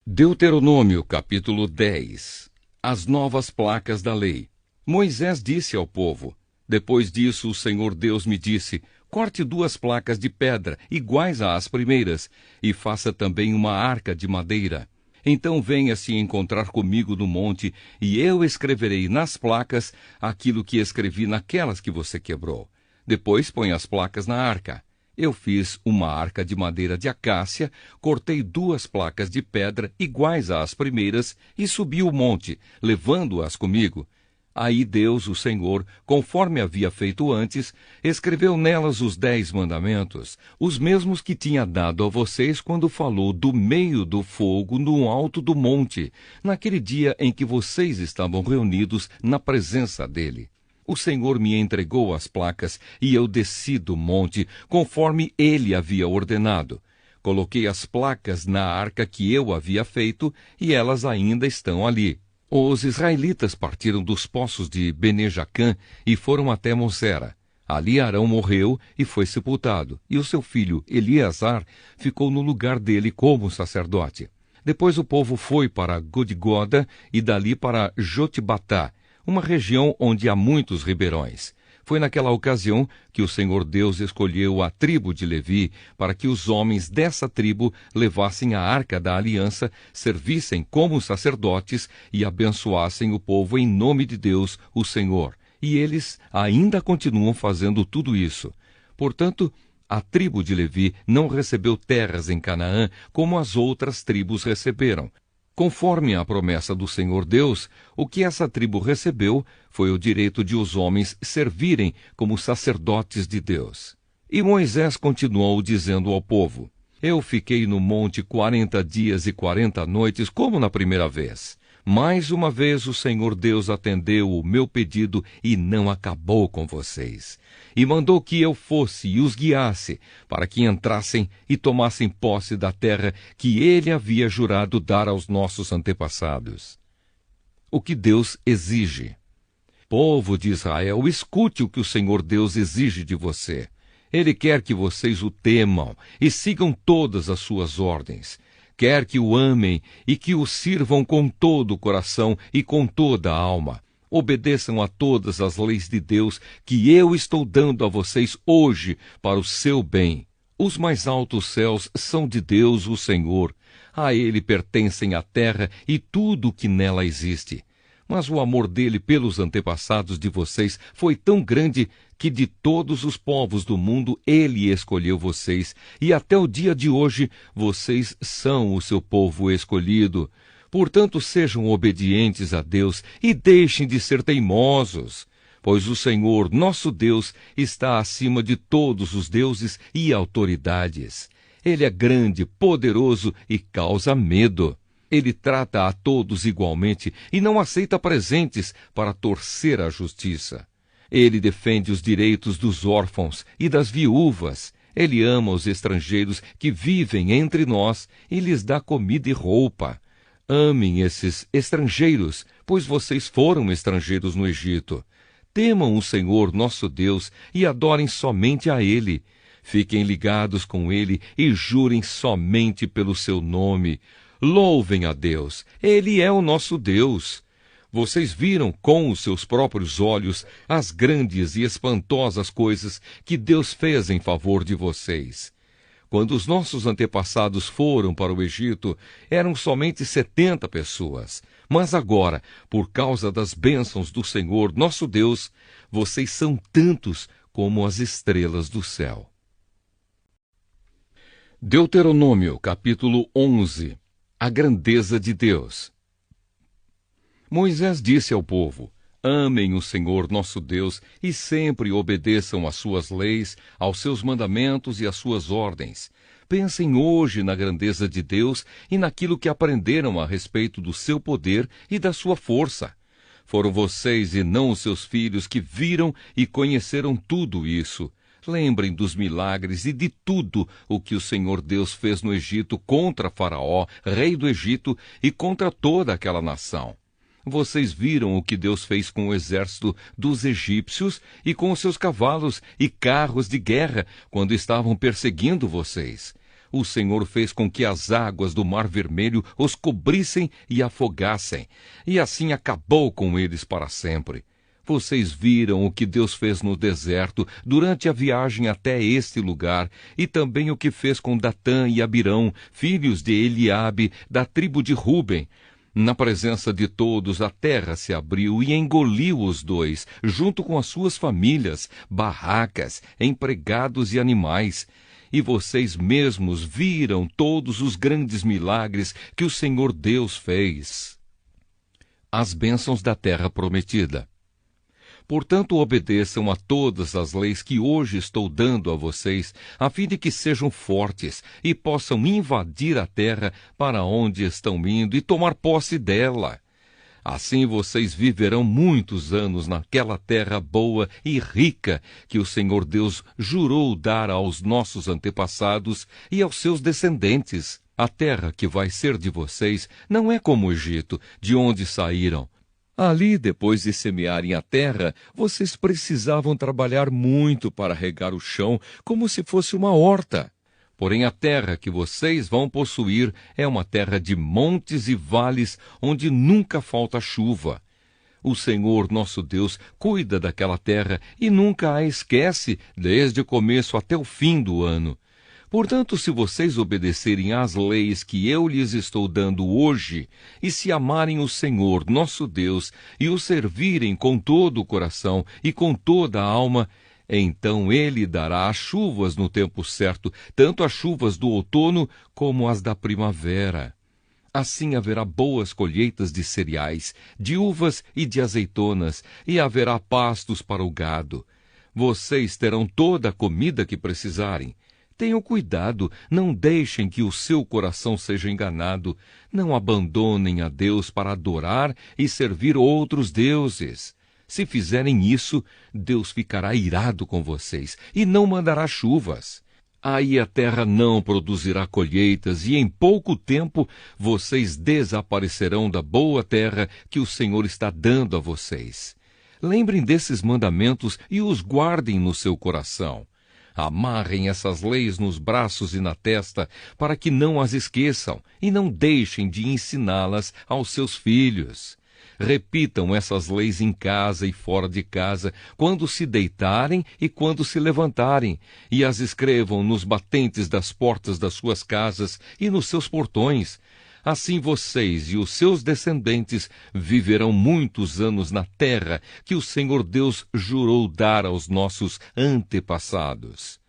Deuteronômio, capítulo 10. As novas placas da lei. Moisés disse ao povo: depois disso o Senhor Deus me disse: corte 2 placas de pedra, iguais às primeiras, e faça também uma arca de madeira. Então venha se encontrar comigo no monte, e eu escreverei nas placas aquilo que escrevi naquelas que você quebrou. Depois põe as placas na arca. Eu fiz uma arca de madeira de acácia, cortei 2 placas de pedra iguais às primeiras e subi o monte, levando-as comigo. Aí Deus, o Senhor, conforme havia feito antes, escreveu nelas os 10 mandamentos, os mesmos que tinha dado a vocês quando falou do meio do fogo no alto do monte, naquele dia em que vocês estavam reunidos na presença dele. O Senhor me entregou as placas e eu desci do monte, conforme ele havia ordenado. Coloquei as placas na arca que eu havia feito e elas ainda estão ali. Os israelitas partiram dos poços de Bene-Jacã e foram até Mosera. Ali Arão morreu e foi sepultado, e o seu filho Eleazar ficou no lugar dele como sacerdote. Depois o povo foi para Gudgoda e dali para Jotbatá, uma região onde há muitos ribeirões. Foi naquela ocasião que o Senhor Deus escolheu a tribo de Levi para que os homens dessa tribo levassem a arca da aliança, servissem como sacerdotes e abençoassem o povo em nome de Deus, o Senhor. E eles ainda continuam fazendo tudo isso. Portanto, a tribo de Levi não recebeu terras em Canaã como as outras tribos receberam. Conforme a promessa do Senhor Deus, o que essa tribo recebeu foi o direito de os homens servirem como sacerdotes de Deus. E Moisés continuou dizendo ao povo: eu fiquei no monte 40 dias e 40 noites, como na primeira vez. Mais uma vez o Senhor Deus atendeu o meu pedido e não acabou com vocês. E mandou que eu fosse e os guiasse, para que entrassem e tomassem posse da terra que ele havia jurado dar aos nossos antepassados. O que Deus exige. Povo de Israel, escute o que o Senhor Deus exige de você. Ele quer que vocês o temam e sigam todas as suas ordens. Quer que o amem e que o sirvam com todo o coração e com toda a alma. Obedeçam a todas as leis de Deus que eu estou dando a vocês hoje para o seu bem. Os mais altos céus são de Deus, o Senhor. A ele pertencem a terra e tudo o que nela existe. Mas o amor dele pelos antepassados de vocês foi tão grande que de todos os povos do mundo ele escolheu vocês, e até o dia de hoje vocês são o seu povo escolhido. Portanto, sejam obedientes a Deus e deixem de ser teimosos, pois o Senhor, nosso Deus, está acima de todos os deuses e autoridades. Ele é grande, poderoso e causa medo. Ele trata a todos igualmente e não aceita presentes para torcer a justiça. Ele defende os direitos dos órfãos e das viúvas. Ele ama os estrangeiros que vivem entre nós e lhes dá comida e roupa. Amem esses estrangeiros, pois vocês foram estrangeiros no Egito. Temam o Senhor nosso Deus e adorem somente a Ele. Fiquem ligados com Ele e jurem somente pelo seu nome. Louvem a Deus, Ele é o nosso Deus. Vocês viram com os seus próprios olhos as grandes e espantosas coisas que Deus fez em favor de vocês. Quando os nossos antepassados foram para o Egito, eram somente 70 pessoas. Mas agora, por causa das bênçãos do Senhor, nosso Deus, vocês são tantos como as estrelas do céu. Deuteronômio, capítulo 11. A grandeza de Deus. Moisés disse ao povo: amem o Senhor nosso Deus e sempre obedeçam às suas leis, aos seus mandamentos e às suas ordens. Pensem hoje na grandeza de Deus e naquilo que aprenderam a respeito do seu poder e da sua força. Foram vocês e não os seus filhos que viram e conheceram tudo isso. Lembrem dos milagres e de tudo o que o Senhor Deus fez no Egito contra Faraó, rei do Egito, e contra toda aquela nação. Vocês viram o que Deus fez com o exército dos egípcios e com os seus cavalos e carros de guerra quando estavam perseguindo vocês. O Senhor fez com que as águas do Mar Vermelho os cobrissem e afogassem, e assim acabou com eles para sempre. Vocês viram o que Deus fez no deserto durante a viagem até este lugar, e também o que fez com Datã e Abirão, filhos de Eliabe, da tribo de Ruben. Na presença de todos, a terra se abriu e engoliu os dois, junto com as suas famílias, barracas, empregados e animais. E vocês mesmos viram todos os grandes milagres que o Senhor Deus fez. As bênçãos da terra prometida. Portanto, obedeçam a todas as leis que hoje estou dando a vocês, a fim de que sejam fortes e possam invadir a terra para onde estão indo e tomar posse dela. Assim vocês viverão muitos anos naquela terra boa e rica que o Senhor Deus jurou dar aos nossos antepassados e aos seus descendentes. A terra que vai ser de vocês não é como o Egito, de onde saíram. Ali, depois de semearem a terra, vocês precisavam trabalhar muito para regar o chão, como se fosse uma horta. Porém, a terra que vocês vão possuir é uma terra de montes e vales, onde nunca falta chuva. O Senhor, nosso Deus, cuida daquela terra e nunca a esquece, desde o começo até o fim do ano. Portanto, se vocês obedecerem às leis que eu lhes estou dando hoje, e se amarem o Senhor, nosso Deus, e o servirem com todo o coração e com toda a alma, então Ele dará as chuvas no tempo certo, tanto as chuvas do outono como as da primavera. Assim haverá boas colheitas de cereais, de uvas e de azeitonas, e haverá pastos para o gado. Vocês terão toda a comida que precisarem. Tenham cuidado, não deixem que o seu coração seja enganado. Não abandonem a Deus para adorar e servir outros deuses. Se fizerem isso, Deus ficará irado com vocês e não mandará chuvas. Aí a terra não produzirá colheitas e em pouco tempo vocês desaparecerão da boa terra que o Senhor está dando a vocês. Lembrem desses mandamentos e os guardem no seu coração. Amarrem essas leis nos braços e na testa, para que não as esqueçam, e não deixem de ensiná-las aos seus filhos. Repitam essas leis em casa e fora de casa, quando se deitarem e quando se levantarem, e as escrevam nos batentes das portas das suas casas e nos seus portões. Assim vocês e os seus descendentes viverão muitos anos na terra que o Senhor Deus jurou dar aos nossos antepassados.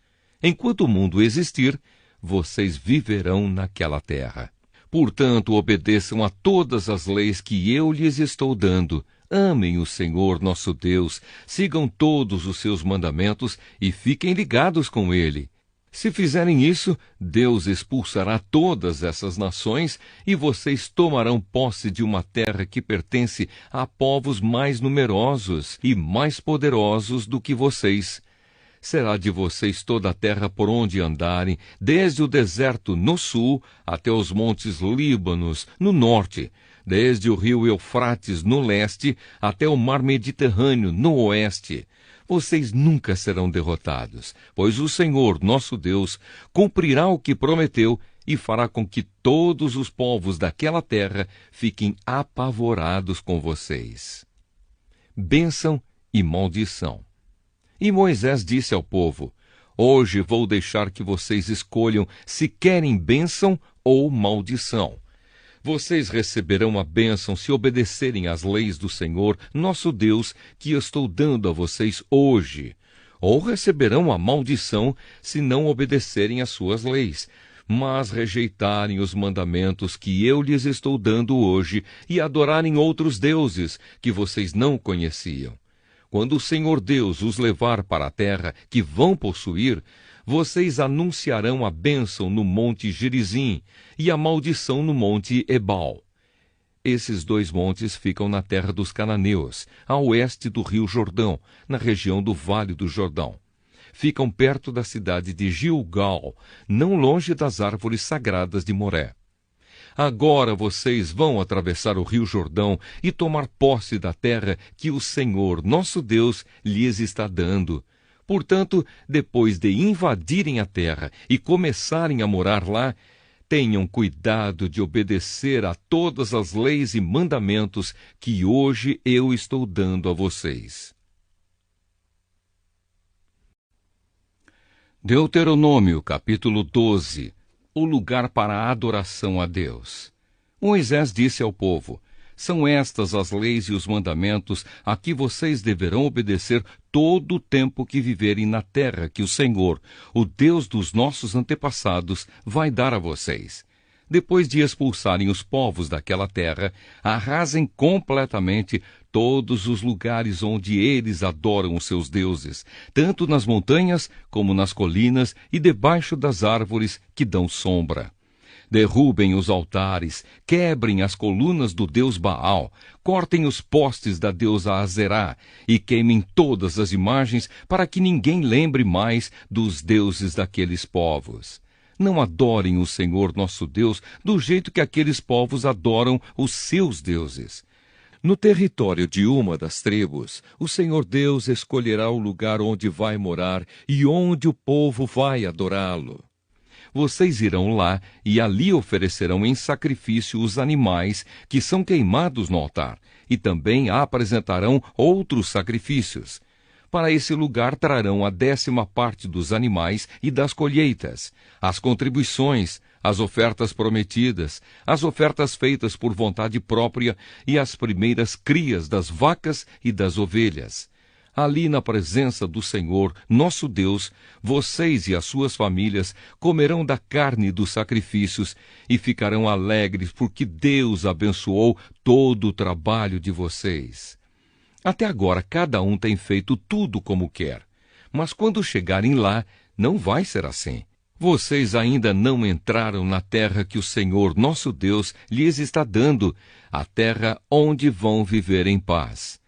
Enquanto o mundo existir, vocês viverão naquela terra. Portanto, obedeçam a todas as leis que eu lhes estou dando. Amem o Senhor nosso Deus, sigam todos os seus mandamentos e fiquem ligados com Ele. Se fizerem isso, Deus expulsará todas essas nações e vocês tomarão posse de uma terra que pertence a povos mais numerosos e mais poderosos do que vocês. Será de vocês toda a terra por onde andarem, desde o deserto no sul até os montes Líbanos no norte, desde o rio Eufrates no leste até o mar Mediterrâneo no oeste. Vocês nunca serão derrotados, pois o Senhor, nosso Deus, cumprirá o que prometeu e fará com que todos os povos daquela terra fiquem apavorados com vocês. Bênção e maldição. E Moisés disse ao povo: Hoje vou deixar que vocês escolham se querem bênção ou maldição. Vocês receberão a bênção se obedecerem às leis do Senhor, nosso Deus, que eu estou dando a vocês hoje. Ou receberão a maldição se não obedecerem às suas leis, mas rejeitarem os mandamentos que eu lhes estou dando hoje e adorarem outros deuses que vocês não conheciam. Quando o Senhor Deus os levar para a terra que vão possuir, vocês anunciarão a bênção no monte Gerizim e a maldição no monte Ebal. Esses dois montes ficam na terra dos cananeus, a oeste do rio Jordão, na região do Vale do Jordão. Ficam perto da cidade de Gilgal, não longe das árvores sagradas de Moré. Agora vocês vão atravessar o rio Jordão e tomar posse da terra que o Senhor, nosso Deus, lhes está dando. Portanto, depois de invadirem a terra e começarem a morar lá, tenham cuidado de obedecer a todas as leis e mandamentos que hoje eu estou dando a vocês. Deuteronômio, capítulo 12. O lugar para a adoração a Deus. Moisés disse ao povo: são estas as leis e os mandamentos a que vocês deverão obedecer todo o tempo que viverem na terra que o Senhor, o Deus dos nossos antepassados, vai dar a vocês. Depois de expulsarem os povos daquela terra, arrasem completamente todos os lugares onde eles adoram os seus deuses, tanto nas montanhas como nas colinas e debaixo das árvores que dão sombra. Derrubem os altares, quebrem as colunas do deus Baal, cortem os postes da deusa Azerá e queimem todas as imagens para que ninguém lembre mais dos deuses daqueles povos. Não adorem o Senhor nosso Deus do jeito que aqueles povos adoram os seus deuses. No território de uma das tribos, o Senhor Deus escolherá o lugar onde vai morar e onde o povo vai adorá-lo. Vocês irão lá e ali oferecerão em sacrifício os animais que são queimados no altar, e também apresentarão outros sacrifícios. Para esse lugar trarão a 10ª parte dos animais e das colheitas, as contribuições, as ofertas prometidas, as ofertas feitas por vontade própria e as primeiras crias das vacas e das ovelhas. Ali na presença do Senhor, nosso Deus, vocês e as suas famílias comerão da carne dos sacrifícios e ficarão alegres porque Deus abençoou todo o trabalho de vocês. Até agora cada um tem feito tudo como quer, mas quando chegarem lá, não vai ser assim. Vocês ainda não entraram na terra que o Senhor, nosso Deus, lhes está dando, a terra onde vão viver em paz.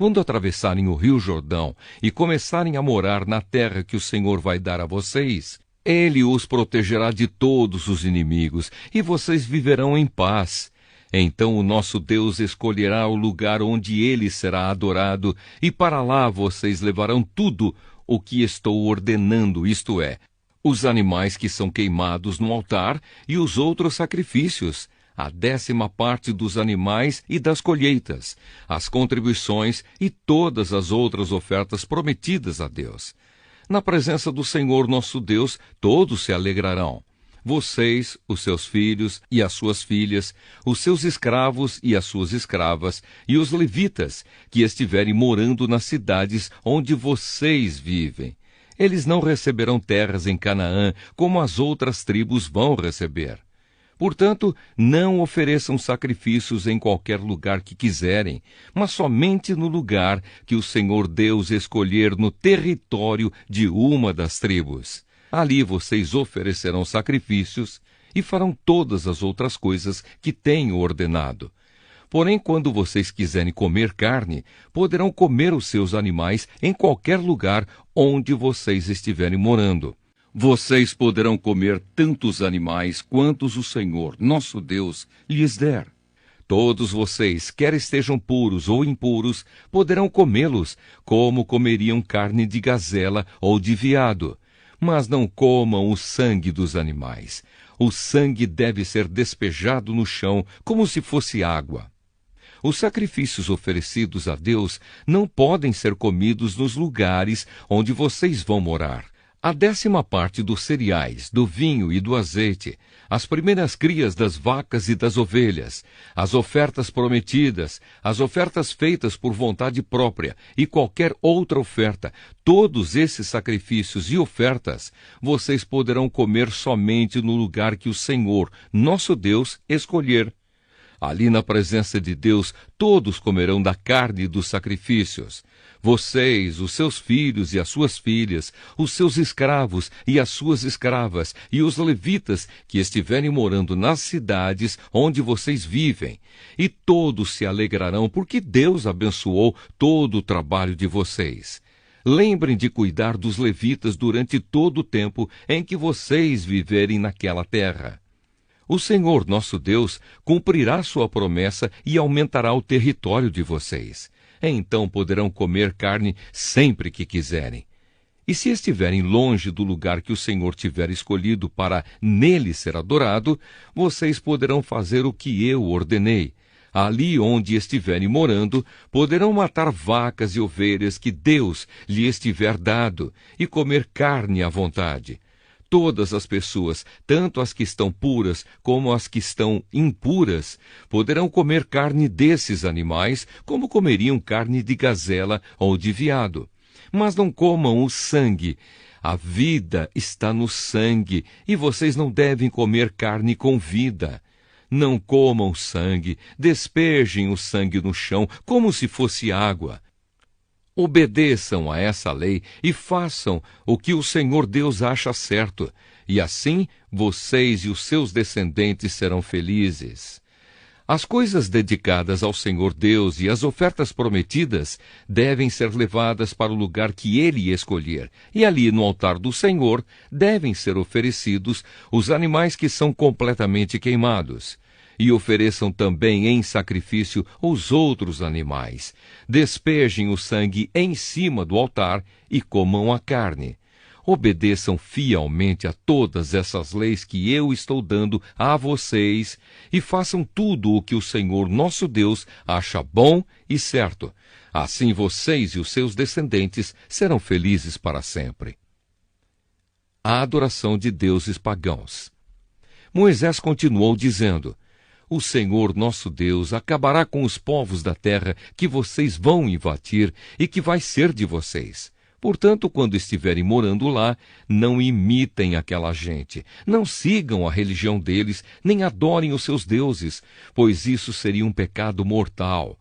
Quando atravessarem o rio Jordão e começarem a morar na terra que o Senhor vai dar a vocês, Ele os protegerá de todos os inimigos e vocês viverão em paz. Então o nosso Deus escolherá o lugar onde Ele será adorado e para lá vocês levarão tudo o que estou ordenando, isto é, os animais que são queimados no altar e os outros sacrifícios, a 10ª parte dos animais e das colheitas, as contribuições e todas as outras ofertas prometidas a Deus. Na presença do Senhor nosso Deus, todos se alegrarão. Vocês, os seus filhos e as suas filhas, os seus escravos e as suas escravas, e os levitas, que estiverem morando nas cidades onde vocês vivem. Eles não receberão terras em Canaã, como as outras tribos vão receber. Portanto, não ofereçam sacrifícios em qualquer lugar que quiserem, mas somente no lugar que o Senhor Deus escolher no território de uma das tribos. Ali vocês oferecerão sacrifícios e farão todas as outras coisas que tenho ordenado. Porém, quando vocês quiserem comer carne, poderão comer os seus animais em qualquer lugar onde vocês estiverem morando. Vocês poderão comer tantos animais quantos o Senhor, nosso Deus, lhes der. Todos vocês, quer estejam puros ou impuros, poderão comê-los, como comeriam carne de gazela ou de veado. Mas não comam o sangue dos animais. O sangue deve ser despejado no chão, como se fosse água. Os sacrifícios oferecidos a Deus não podem ser comidos nos lugares onde vocês vão morar. A 10ª parte dos cereais, do vinho e do azeite, as primeiras crias das vacas e das ovelhas, as ofertas prometidas, as ofertas feitas por vontade própria e qualquer outra oferta, todos esses sacrifícios e ofertas, vocês poderão comer somente no lugar que o Senhor, nosso Deus, escolher. Ali na presença de Deus, todos comerão da carne dos sacrifícios. Vocês, os seus filhos e as suas filhas, os seus escravos e as suas escravas, e os levitas que estiverem morando nas cidades onde vocês vivem. E todos se alegrarão, porque Deus abençoou todo o trabalho de vocês. Lembrem de cuidar dos levitas durante todo o tempo em que vocês viverem naquela terra. O Senhor, nosso Deus, cumprirá sua promessa e aumentará o território de vocês. Então poderão comer carne sempre que quiserem. E se estiverem longe do lugar que o Senhor tiver escolhido para nele ser adorado, vocês poderão fazer o que eu ordenei. Ali onde estiverem morando, poderão matar vacas e ovelhas que Deus lhe estiver dado, e comer carne à vontade. Todas as pessoas, tanto as que estão puras como as que estão impuras, poderão comer carne desses animais, como comeriam carne de gazela ou de veado. Mas não comam o sangue. A vida está no sangue, e vocês não devem comer carne com vida. Não comam sangue, despejem o sangue no chão, como se fosse água. Obedeçam a essa lei e façam o que o Senhor Deus acha certo, e assim vocês e os seus descendentes serão felizes. As coisas dedicadas ao Senhor Deus e as ofertas prometidas devem ser levadas para o lugar que Ele escolher, e ali no altar do Senhor devem ser oferecidos os animais que são completamente queimados. E ofereçam também em sacrifício os outros animais. Despejem o sangue em cima do altar e comam a carne. Obedeçam fielmente a todas essas leis que eu estou dando a vocês e façam tudo o que o Senhor nosso Deus acha bom e certo. Assim vocês e os seus descendentes serão felizes para sempre. A adoração de deuses pagãos. Moisés continuou dizendo: o Senhor nosso Deus acabará com os povos da terra que vocês vão invadir e que vai ser de vocês. Portanto, quando estiverem morando lá, não imitem aquela gente, não sigam a religião deles, nem adorem os seus deuses, pois isso seria um pecado mortal.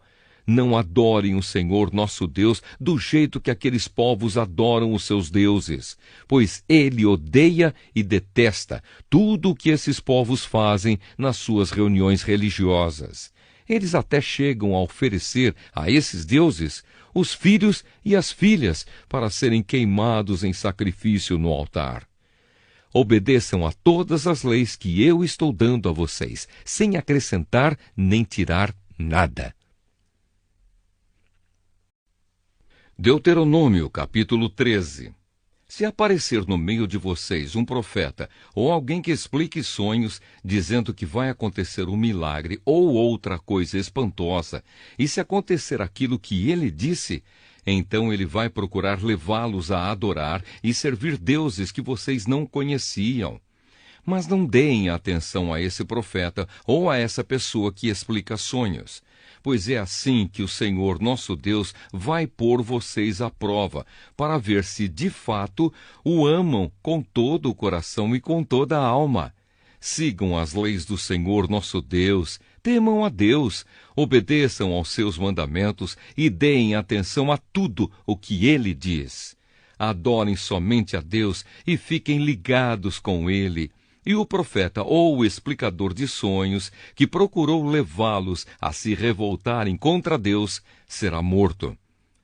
Não adorem o Senhor nosso Deus do jeito que aqueles povos adoram os seus deuses, pois Ele odeia e detesta tudo o que esses povos fazem nas suas reuniões religiosas. Eles até chegam a oferecer a esses deuses os filhos e as filhas para serem queimados em sacrifício no altar. Obedeçam a todas as leis que eu estou dando a vocês, sem acrescentar nem tirar nada. Deuteronômio, capítulo 13. Se aparecer no meio de vocês um profeta ou alguém que explique sonhos, dizendo que vai acontecer um milagre ou outra coisa espantosa, e se acontecer aquilo que ele disse, então ele vai procurar levá-los a adorar e servir deuses que vocês não conheciam. Mas não deem atenção a esse profeta ou a essa pessoa que explica sonhos, pois é assim que o Senhor nosso Deus vai pôr vocês à prova, para ver se de fato o amam com todo o coração e com toda a alma. Sigam as leis do Senhor nosso Deus, temam a Deus, obedeçam aos seus mandamentos e deem atenção a tudo o que Ele diz. Adorem somente a Deus e fiquem ligados com Ele. E o profeta ou o explicador de sonhos, que procurou levá-los a se revoltarem contra Deus, será morto.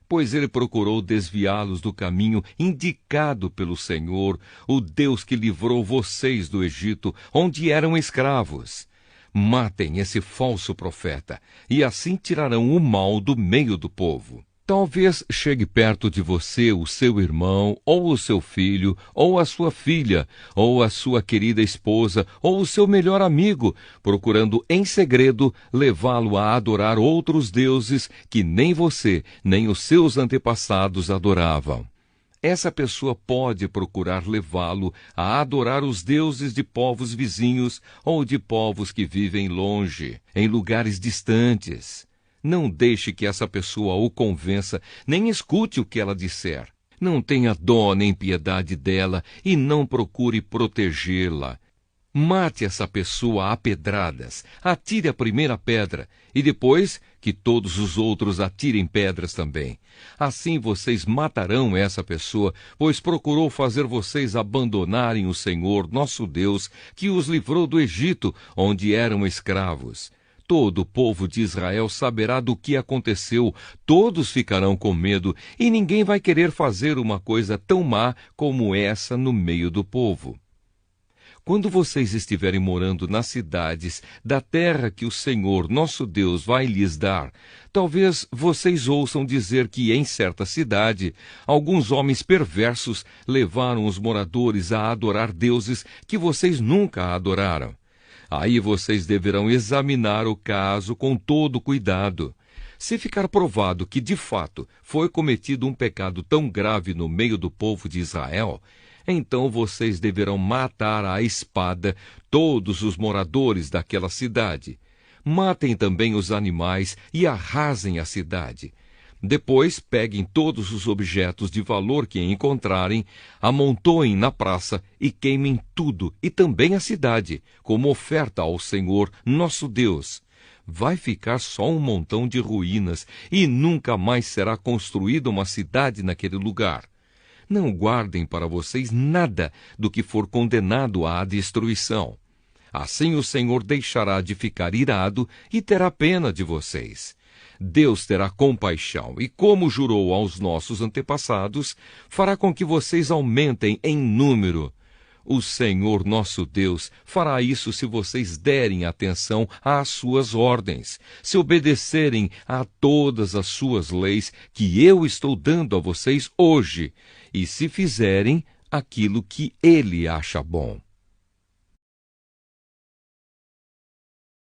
Pois ele procurou desviá-los do caminho indicado pelo Senhor, o Deus que livrou vocês do Egito, onde eram escravos. Matem esse falso profeta, e assim tirarão o mal do meio do povo. Talvez chegue perto de você o seu irmão, ou o seu filho, ou a sua filha, ou a sua querida esposa, ou o seu melhor amigo, procurando em segredo levá-lo a adorar outros deuses que nem você, nem os seus antepassados adoravam. Essa pessoa pode procurar levá-lo a adorar os deuses de povos vizinhos ou de povos que vivem longe, em lugares distantes. Não deixe que essa pessoa o convença, nem escute o que ela disser. Não tenha dó nem piedade dela e não procure protegê-la. Mate essa pessoa a pedradas, atire a primeira pedra, e depois que todos os outros atirem pedras também. Assim vocês matarão essa pessoa, pois procurou fazer vocês abandonarem o Senhor, nosso Deus, que os livrou do Egito, onde eram escravos. Todo o povo de Israel saberá do que aconteceu, todos ficarão com medo, e ninguém vai querer fazer uma coisa tão má como essa no meio do povo. Quando vocês estiverem morando nas cidades da terra que o Senhor, nosso Deus, vai lhes dar, talvez vocês ouçam dizer que em certa cidade, alguns homens perversos levaram os moradores a adorar deuses que vocês nunca adoraram. Aí vocês deverão examinar o caso com todo cuidado. Se ficar provado que, de fato, foi cometido um pecado tão grave no meio do povo de Israel, então vocês deverão matar à espada todos os moradores daquela cidade. Matem também os animais e arrasem a cidade. Depois peguem todos os objetos de valor que encontrarem, amontoem na praça e queimem tudo, e também a cidade, como oferta ao Senhor, nosso Deus. Vai ficar só um montão de ruínas e nunca mais será construída uma cidade naquele lugar. Não guardem para vocês nada do que for condenado à destruição. Assim o Senhor deixará de ficar irado e terá pena de vocês. Deus terá compaixão e, como jurou aos nossos antepassados, fará com que vocês aumentem em número. O Senhor nosso Deus fará isso se vocês derem atenção às suas ordens, se obedecerem a todas as suas leis que eu estou dando a vocês hoje, e se fizerem aquilo que Ele acha bom.